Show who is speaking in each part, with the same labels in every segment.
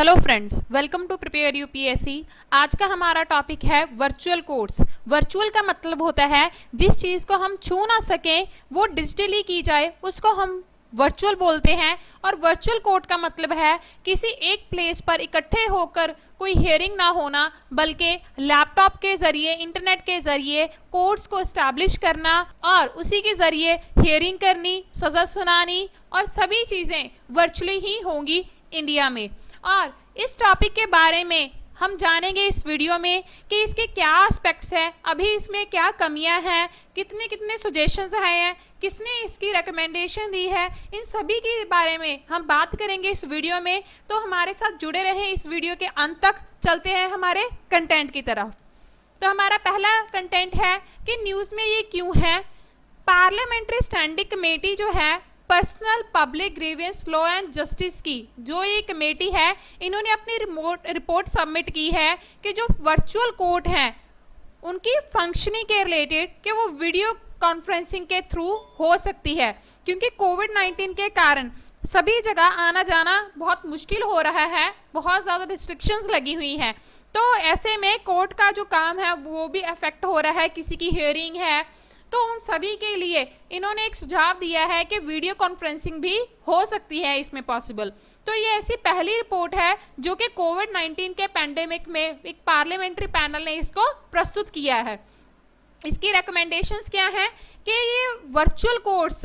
Speaker 1: Hello friends, welcome to prepare UPSC. आज का हमारा टॉपिक है वर्चुअल कोर्ट्स। वर्चुअल का मतलब होता है जिस चीज़ को हम छू ना सकें वो डिजिटली की जाए, उसको हम वर्चुअल बोलते हैं। और वर्चुअल कोर्ट का मतलब है किसी एक प्लेस पर इकट्ठे होकर कोई हियरिंग ना होना, बल्कि लैपटॉप के जरिए, इंटरनेट के जरिए कोर्ट्स को इस्टेब्लिश करना और उसी के जरिए हियरिंग करनी, सज़ा सुनानी और सभी चीज़ें वर्चुअली ही होंगी इंडिया में। और इस टॉपिक के बारे में हम जानेंगे इस वीडियो में कि इसके क्या एस्पेक्ट्स हैं, अभी इसमें क्या कमियां हैं, कितने कितने सजेशंस आए हैं, किसने इसकी रिकमेंडेशन दी है, इन सभी के बारे में हम बात करेंगे इस वीडियो में। तो हमारे साथ जुड़े रहें इस वीडियो के अंत तक। चलते हैं हमारे कंटेंट की तरफ। तो हमारा पहला कंटेंट है कि न्यूज़ में ये क्यों है। पार्लियामेंट्री स्टैंडिंग कमेटी जो है personnel public grievance law and justice की, जो ये कमेटी है, इन्होंने अपनी रिपोर्ट सबमिट की है कि जो वर्चुअल कोर्ट हैं उनकी फंक्शनिंग के रिलेटेड कि वो वीडियो कॉन्फ्रेंसिंग के थ्रू हो सकती है, क्योंकि कोविड-19 के कारण सभी जगह आना जाना बहुत मुश्किल हो रहा है, बहुत ज़्यादा रिस्ट्रिक्शंस लगी हुई हैं। तो ऐसे में कोर्ट का जो काम है वो भी अफेक्ट हो रहा है, किसी की हियरिंग है, तो उन सभी के लिए इन्होंने एक सुझाव दिया है कि वीडियो कॉन्फ्रेंसिंग भी हो सकती है इसमें पॉसिबल। तो ये ऐसी पहली रिपोर्ट है जो कि कोविड-19 के पैंडेमिक में एक पार्लियामेंट्री पैनल ने इसको प्रस्तुत किया है। इसकी रिकमेंडेशंस क्या हैं कि ये वर्चुअल कोर्स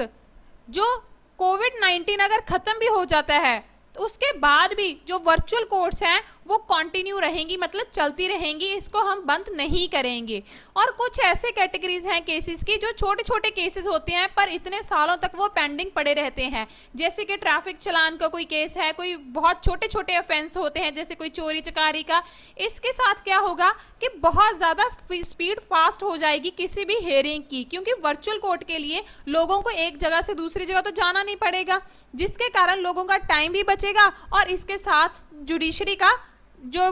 Speaker 1: जो कोविड-19 अगर ख़त्म भी हो जाता है तो उसके बाद भी जो वर्चुअल कोर्स हैं वो कंटिन्यू रहेंगी, मतलब चलती रहेंगी, इसको हम बंद नहीं करेंगे। और कुछ ऐसे कैटेगरीज हैं केसेस की जो छोटे छोटे केसेस होते हैं पर इतने सालों तक वो पेंडिंग पड़े रहते हैं, जैसे कि ट्रैफिक चलान का कोई केस है, कोई बहुत छोटे छोटे ऑफेंस होते हैं जैसे कोई चोरी चकारी का। इसके साथ क्या होगा कि बहुत ज़्यादा स्पीड फास्ट हो जाएगी किसी भी हियरिंग की, क्योंकि वर्चुअल कोर्ट के लिए लोगों को एक जगह से दूसरी जगह तो जाना नहीं पड़ेगा, जिसके कारण लोगों का टाइम भी बचेगा और इसके साथ जुडिशरी का जो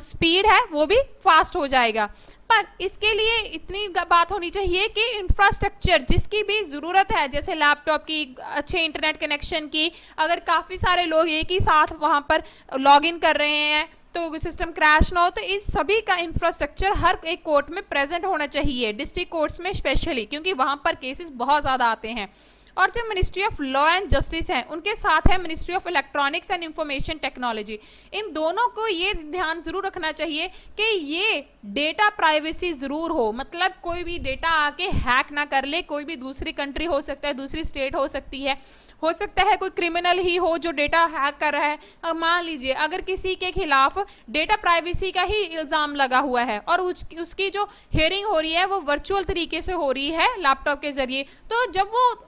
Speaker 1: स्पीड है वो भी फास्ट हो जाएगा। पर इसके लिए इतनी बात होनी चाहिए कि इंफ्रास्ट्रक्चर जिसकी भी ज़रूरत है, जैसे लैपटॉप की, अच्छे इंटरनेट कनेक्शन की, अगर काफ़ी सारे लोग एक ही साथ वहाँ पर लॉगिन कर रहे हैं तो सिस्टम क्रैश ना हो, तो इस सभी का इंफ्रास्ट्रक्चर हर एक कोर्ट में प्रेजेंट होना चाहिए, डिस्ट्रिक्ट कोर्ट्स में स्पेशली, क्योंकि वहाँ पर केसेस बहुत ज़्यादा आते हैं। और जो ministry of law and justice है उनके साथ है ministry of electronics and information technology. इन दोनों को ये ध्यान जरूर रखना चाहिए कि ये डेटा प्राइवेसी जरूर हो, मतलब कोई भी डेटा आके हैक ना कर ले। कोई भी दूसरी कंट्री हो सकता है, दूसरी स्टेट हो सकती है, हो सकता है कोई क्रिमिनल ही हो जो डेटा हैक कर रहा है। मान लीजिए अगर किसी के खिलाफ डेटा प्राइवेसी का ही इल्ज़ाम लगा हुआ है और उसकी जो हियरिंग हो रही है वो वर्चुअल तरीके से हो रही है लैपटॉप के जरिए, तो जब वो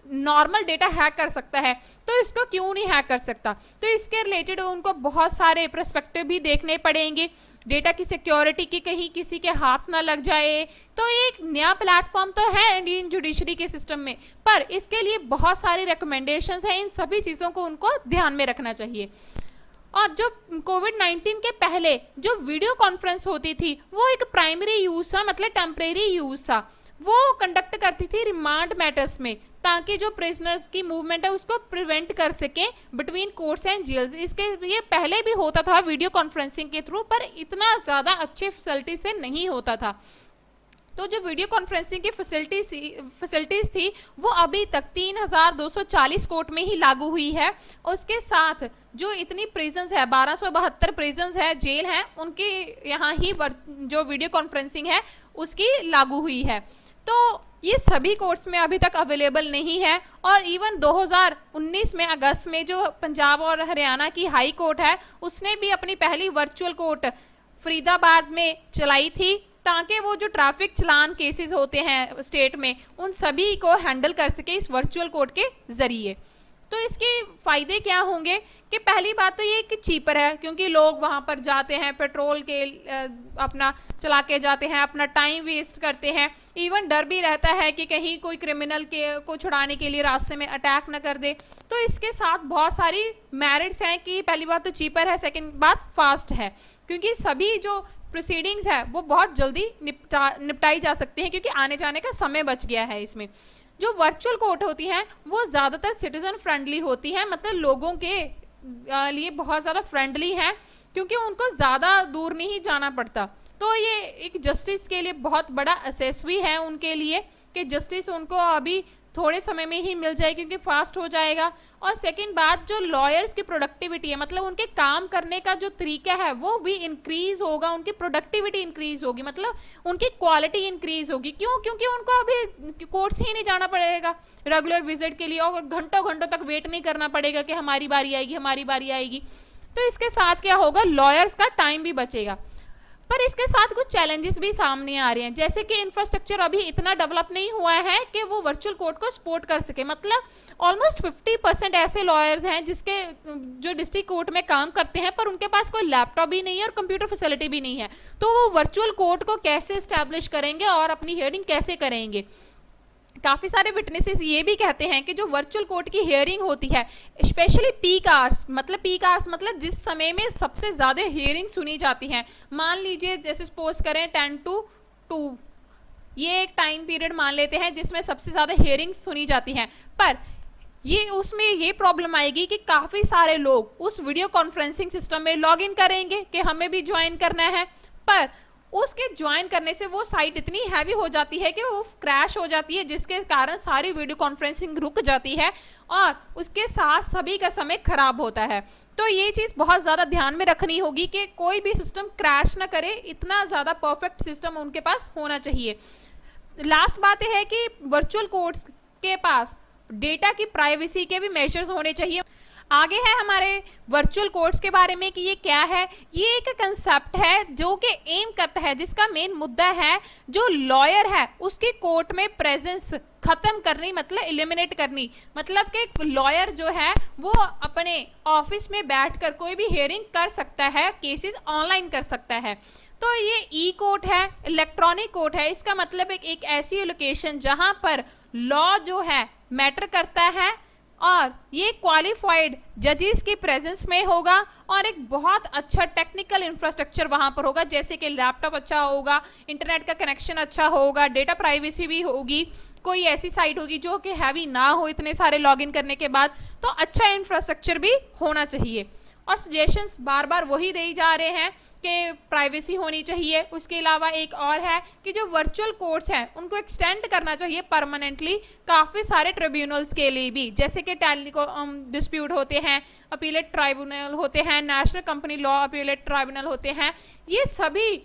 Speaker 1: नॉर्मल डेटा हैक कर सकता है तो इसको क्यों नहीं हैक कर सकता। तो इसके रिलेटेड उनको बहुत सारे पर्सपेक्टिव भी देखने पड़ेंगे, डेटा की सिक्योरिटी की कहीं किसी के हाथ ना लग जाए। तो एक नया प्लेटफॉर्म तो है इंडियन जुडिशरी के सिस्टम में, पर इसके लिए बहुत सारी रिकमेंडेशंस हैं, इन सभी चीज़ों को उनको ध्यान में रखना चाहिए। और जो कोविड-19 के पहले जो वीडियो कॉन्फ्रेंस होती थी वो एक प्राइमरी यूज़ था, मतलब टेम्परेरी यूज़ था, वो कंडक्ट करती थी रिमांड मैटर्स में, ताकि जो प्रिजनर्स की मूवमेंट है उसको प्रिवेंट कर सके बिटवीन कोर्ट्स एंड जेल्स। इसके ये पहले भी होता था वीडियो कॉन्फ्रेंसिंग के थ्रू, पर इतना ज़्यादा अच्छे फैसिलिटी से नहीं होता था। तो जो वीडियो कॉन्फ्रेंसिंग की फैसिलिटीज़ थी वो अभी तक 3240 कोर्ट में ही लागू हुई है। उसके साथ जो इतनी प्रिजन्स है, 1272 प्रिजन्स है, जेल हैं, उनके यहाँ ही जो वीडियो कॉन्फ्रेंसिंग है उसकी लागू हुई है। तो ये सभी कोर्ट्स में अभी तक अवेलेबल नहीं है। और इवन 2019 में अगस्त में जो पंजाब और हरियाणा की हाई कोर्ट है उसने भी अपनी पहली वर्चुअल कोर्ट फरीदाबाद में चलाई थी, ताकि वो जो ट्रैफिक चलान केसेस होते हैं स्टेट में उन सभी को हैंडल कर सके इस वर्चुअल कोर्ट के ज़रिए। तो इसके फ़ायदे क्या होंगे कि पहली बात तो ये कि चीपर है, क्योंकि लोग वहाँ पर जाते हैं, पेट्रोल के अपना चला के जाते हैं, अपना टाइम वेस्ट करते हैं, इवन डर भी रहता है कि कहीं कोई क्रिमिनल को छुड़ाने के लिए रास्ते में अटैक न कर दे। तो इसके साथ बहुत सारी मेरिट्स हैं कि पहली बात तो चीपर है, सेकेंड बात फास्ट है, क्योंकि सभी जो प्रोसीडिंग्स है वो बहुत जल्दी निपटाई जा सकती हैं, क्योंकि आने जाने का समय बच गया है इसमें। जो वर्चुअल कोर्ट होती हैं वो ज़्यादातर सिटीजन फ्रेंडली होती हैं, मतलब लोगों के लिए बहुत ज़्यादा फ्रेंडली हैं, क्योंकि उनको ज़्यादा दूर नहीं जाना पड़ता। तो ये एक जस्टिस के लिए बहुत बड़ा असेस भी है उनके लिए, कि जस्टिस उनको अभी थोड़े समय में ही मिल जाए, क्योंकि फास्ट हो जाएगा। और सेकंड बात, जो लॉयर्स की प्रोडक्टिविटी है, मतलब उनके काम करने का जो तरीका है वो भी इंक्रीज होगा, उनकी प्रोडक्टिविटी इंक्रीज होगी, मतलब उनकी क्वालिटी इंक्रीज होगी। क्यों? क्योंकि उनको अभी कोर्ट्स ही नहीं जाना पड़ेगा रेगुलर विजिट के लिए, और घंटों घंटों तक वेट नहीं करना पड़ेगा कि हमारी बारी आएगी, हमारी बारी आएगी। तो इसके साथ क्या होगा, लॉयर्स का टाइम भी बचेगा। पर इसके साथ कुछ चैलेंजेस भी सामने आ रहे हैं, जैसे कि इंफ्रास्ट्रक्चर अभी इतना डेवलप नहीं हुआ है कि वो वर्चुअल कोर्ट को सपोर्ट कर सके। मतलब ऑलमोस्ट 50% ऐसे लॉयर्स हैं जिसके जो डिस्ट्रिक्ट कोर्ट में काम करते हैं, पर उनके पास कोई लैपटॉप भी नहीं है और कंप्यूटर फैसिलिटी भी नहीं है। तो वो वर्चुअल कोर्ट को कैसे इस्टेब्लिश करेंगे और अपनी हियरिंग कैसे करेंगे। काफ़ी सारे विटनेसेस ये भी कहते हैं कि जो वर्चुअल कोर्ट की हियरिंग होती है, स्पेशली पीक आवर्स, मतलब जिस समय में सबसे ज़्यादा हियरिंग सुनी जाती हैं, मान लीजिए जैसे सपोज करें 10 to 2, ये एक टाइम पीरियड मान लेते हैं जिसमें सबसे ज़्यादा हियरिंग सुनी जाती हैं। पर ये उसमें ये प्रॉब्लम आएगी कि काफ़ी सारे लोग उस वीडियो कॉन्फ्रेंसिंग सिस्टम में लॉग इन करेंगे कि हमें भी ज्वाइन करना है, पर उसके ज्वाइन करने से वो साइट इतनी हैवी हो जाती है कि वो क्रैश हो जाती है, जिसके कारण सारी वीडियो कॉन्फ्रेंसिंग रुक जाती है और उसके साथ सभी का समय खराब होता है। तो ये चीज़ बहुत ज़्यादा ध्यान में रखनी होगी कि कोई भी सिस्टम क्रैश ना करे, इतना ज़्यादा परफेक्ट सिस्टम उनके पास होना चाहिए। लास्ट बात यह है कि वर्चुअल कोर्ट्स के पास डेटा की प्राइवेसी के भी मेजर्स होने चाहिए। आगे है हमारे वर्चुअल कोर्ट्स के बारे में कि ये क्या है। ये एक कंसेप्ट है जो कि एम करता है, जिसका मेन मुद्दा है जो लॉयर है उसकी कोर्ट में प्रेजेंस खत्म करनी, मतलब एलिमिनेट करनी। मतलब कि लॉयर जो है वो अपने ऑफिस में बैठकर कोई भी हियरिंग कर सकता है, केसेस ऑनलाइन कर सकता है। तो ये ई कोर्ट है, इलेक्ट्रॉनिक कोर्ट है। इसका मतलब एक ऐसी लोकेशन जहां पर लॉ जो है मैटर करता है और ये क्वालिफाइड जजेस की प्रेजेंस में होगा और एक बहुत अच्छा टेक्निकल इंफ्रास्ट्रक्चर वहाँ पर होगा, जैसे कि लैपटॉप अच्छा होगा, इंटरनेट का कनेक्शन अच्छा होगा, डेटा प्राइवेसी भी होगी, कोई ऐसी साइट होगी जो कि हैवी ना हो इतने सारे लॉगिन करने के बाद। तो अच्छा इंफ्रास्ट्रक्चर भी होना चाहिए। और सजेशंस बार बार वही दे जा रहे हैं कि प्राइवेसी होनी चाहिए। उसके अलावा एक और है कि जो वर्चुअल कोर्ट्स हैं उनको एक्सटेंड करना चाहिए परमानेंटली काफ़ी सारे ट्रिब्यूनल्स के लिए भी, जैसे कि टेलीकॉम डिस्प्यूट होते हैं, अपीलेट ट्राइब्यूनल होते हैं, national company law appellate tribunal होते हैं। ये सभी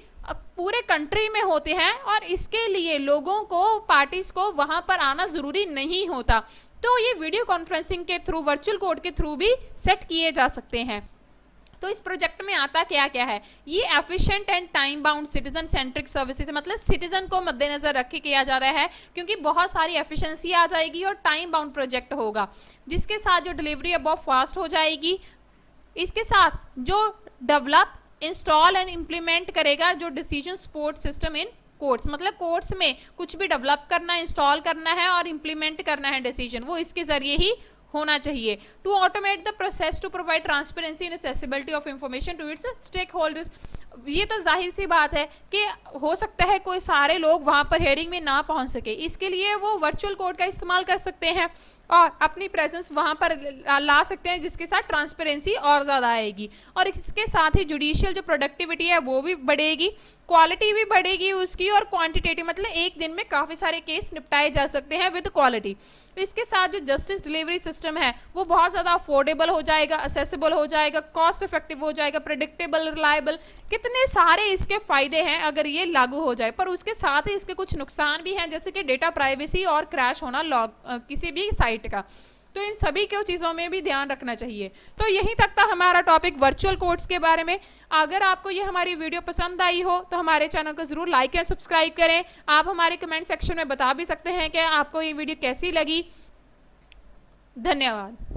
Speaker 1: पूरे कंट्री में होते हैं और इसके लिए लोगों को, पार्टीज को वहाँ पर आना ज़रूरी नहीं होता। तो ये वीडियो कॉन्फ्रेंसिंग के थ्रू, वर्चुअल कोर्ट के थ्रू भी सेट किए जा सकते हैं। तो इस प्रोजेक्ट में आता क्या क्या है, ये efficient and time bound citizen centric services, मतलब सिटीजन को मद्देनजर रख के किया जा रहा है, क्योंकि बहुत सारी एफिशिएंसी आ जाएगी और टाइम बाउंड प्रोजेक्ट होगा, जिसके साथ जो डिलीवरी है बहुत फास्ट हो जाएगी। इसके साथ जो डेवलप, इंस्टॉल एंड इम्प्लीमेंट करेगा जो decision support system in courts, मतलब कोर्ट्स में कुछ भी डेवलप करना, इंस्टॉल करना है और इम्प्लीमेंट करना है डिसीजन, वो इसके जरिए ही होना चाहिए। To automate the process to provide transparency and accessibility of information to its stakeholders. ये तो जाहिर सी बात है कि हो सकता है कोई सारे लोग वहाँ पर हेयरिंग में ना पहुँच सके, इसके लिए वो वर्चुअल कोर्ट का इस्तेमाल कर सकते हैं और अपनी प्रेजेंस वहाँ पर ला सकते हैं, जिसके साथ ट्रांसपेरेंसी और ज़्यादा आएगी। और इसके साथ ही जुडिशियल जो प्रोडक्टिविटी है वो भी बढ़ेगी, क्वालिटी भी बढ़ेगी उसकी, और क्वांटिटेटिव, मतलब एक दिन में काफ़ी सारे केस निपटाए जा सकते हैं विद क्वालिटी। इसके साथ जो जस्टिस डिलीवरी सिस्टम है वो बहुत ज़्यादा अफोर्डेबल हो जाएगा, असेसिबल हो जाएगा, कॉस्ट इफेक्टिव हो जाएगा, प्रेडिक्टेबल, रिलायबल, कितने सारे इसके फ़ायदे हैं अगर ये लागू हो जाए। पर उसके साथ ही इसके कुछ नुकसान भी हैं, जैसे कि डेटा प्राइवेसी और क्रैश होना किसी भी साइट का। तो इन सभी के चीज़ों में भी ध्यान रखना चाहिए। तो यहीं तक था हमारा टॉपिक वर्चुअल कोर्ट्स के बारे में। अगर आपको ये हमारी वीडियो पसंद आई हो तो हमारे चैनल को ज़रूर लाइक या सब्सक्राइब करें। आप हमारे कमेंट सेक्शन में बता भी सकते हैं कि आपको ये वीडियो कैसी लगी। धन्यवाद।